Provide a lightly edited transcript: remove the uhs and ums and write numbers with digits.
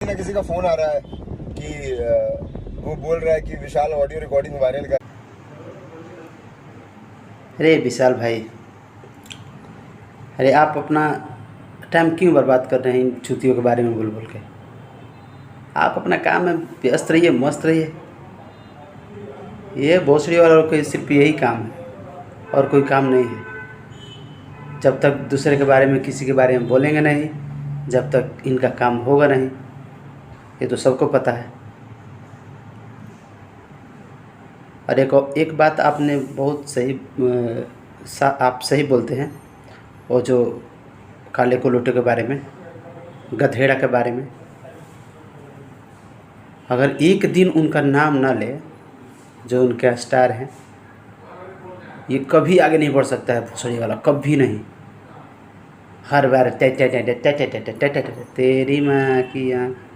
ना किसी का फोन आ रहा है कि वो बोल रहा है कि विशाल ऑडियो रिकॉर्डिंग वायरल कर। अरे विशाल भाई, अरे आप अपना टाइम क्यों बर्बाद कर रहे हैं इन चुतियों के बारे में बोल बोल के। आप अपना काम में व्यस्त रहिए, मस्त रहिए। ये भोसड़ी वालों के सिर्फ यही काम है और कोई काम नहीं है। जब तक दूसरे के बारे में, किसी के बारे में बोलेंगे नहीं, जब तक इनका काम होगा नहीं। ये तो सबको पता है। और एक बात आपने बहुत सही आप सही बोलते हैं। वो जो काले कोलोटे के बारे में, गधेड़ा के बारे में, अगर एक दिन उनका नाम ना ले, जो उनके स्टार हैं, ये कभी आगे नहीं बढ़ सकता है भोसड़ी वाला, कभी नहीं। हर बार टे टे टे टे टे टे टे टे टे टे टे, तेरी माँ की आँख,